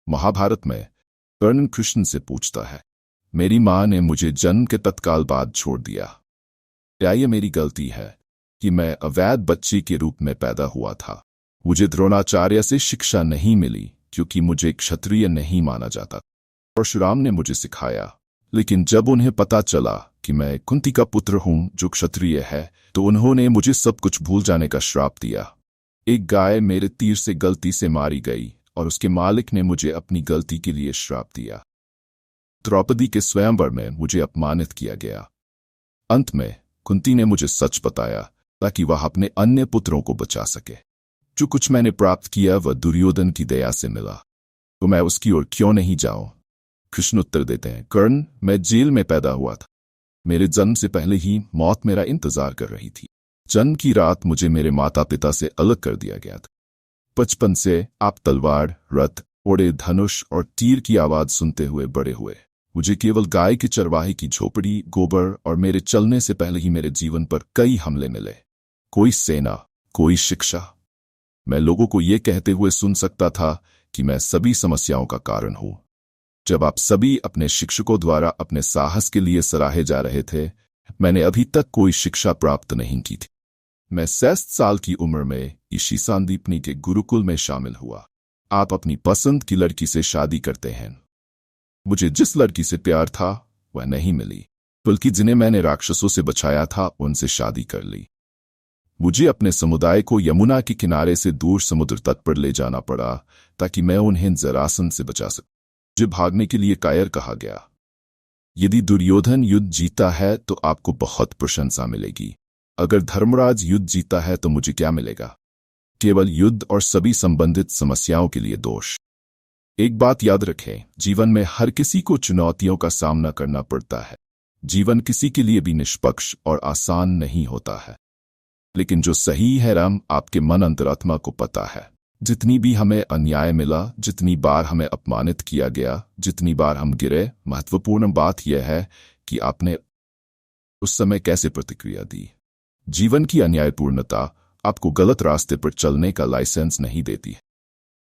महाभारत में कर्ण कृष्ण से पूछता है, मेरी माँ ने मुझे जन्म के तत्काल बाद छोड़ दिया। क्या ये मेरी गलती है कि मैं अवैध बच्ची के रूप में पैदा हुआ था? मुझे द्रोणाचार्य से शिक्षा नहीं मिली क्योंकि मुझे क्षत्रिय नहीं माना जाता। परशुराम ने मुझे सिखाया, लेकिन जब उन्हें पता चला कि मैं कुंती का पुत्र हूं जो क्षत्रिय है, तो उन्होंने मुझे सब कुछ भूल जाने का श्राप दिया। एक गाय मेरे तीर से गलती से मारी गई और उसके मालिक ने मुझे अपनी गलती के लिए श्राप दिया। द्रौपदी के स्वयंवर में मुझे अपमानित किया गया। अंत में कुंती ने मुझे सच बताया ताकि वह अपने अन्य पुत्रों को बचा सके। जो कुछ मैंने प्राप्त किया वह दुर्योधन की दया से मिला, तो मैं उसकी ओर क्यों नहीं जाऊं? कृष्ण उत्तर देते हैं, कर्ण, मैं जेल में पैदा हुआ था। मेरे जन्म से पहले ही मौत मेरा इंतजार कर रही थी। जन्म की रात मुझे मेरे माता पिता से अलग कर दिया गया था। बचपन से आप तलवार, रथ, ओड़े, धनुष और तीर की आवाज सुनते हुए बड़े हुए। मुझे केवल गाय के चरवाहे की झोपड़ी, गोबर और मेरे चलने से पहले ही मेरे जीवन पर कई हमले मिले। कोई सेना, कोई शिक्षा। मैं लोगों को ये कहते हुए सुन सकता था कि मैं सभी समस्याओं का कारण हूं। जब आप सभी अपने शिक्षकों द्वारा अपने साहस के लिए सराहे जा रहे थे, मैंने अभी तक कोई शिक्षा प्राप्त नहीं की थी। मैं 7 साल की उम्र में ईशी सांदीपनी के गुरुकुल में शामिल हुआ। आप अपनी पसंद की लड़की से शादी करते हैं। मुझे जिस लड़की से प्यार था वह नहीं मिली, बल्कि जिन्हें मैंने राक्षसों से बचाया था उनसे शादी कर ली। मुझे अपने समुदाय को यमुना के किनारे से दूर समुद्र तट पर ले जाना पड़ा ताकि मैं उन्हें जरासंध से बचा सकूं। मुझे भागने के लिए कायर कहा गया। यदि दुर्योधन युद्ध जीता है तो आपको बहुत प्रशंसा मिलेगी। अगर धर्मराज युद्ध जीता है तो मुझे क्या मिलेगा? केवल युद्ध और सभी संबंधित समस्याओं के लिए दोष। एक बात याद रखें, जीवन में हर किसी को चुनौतियों का सामना करना पड़ता है। जीवन किसी के लिए भी निष्पक्ष और आसान नहीं होता है, लेकिन जो सही है राम आपके मन अंतरात्मा को पता है। जितनी भी हमें अन्याय मिला, जितनी बार हमें अपमानित किया गया, जितनी बार हम गिरे, महत्वपूर्ण बात यह है कि आपने उस समय कैसे प्रतिक्रिया दी। जीवन की अन्यायपूर्णता आपको गलत रास्ते पर चलने का लाइसेंस नहीं देती है।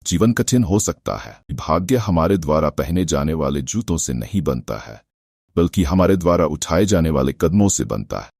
जीवन कठिन हो सकता है। भाग्य हमारे द्वारा पहने जाने वाले जूतों से नहीं बनता है, बल्कि हमारे द्वारा उठाए जाने वाले कदमों से बनता है।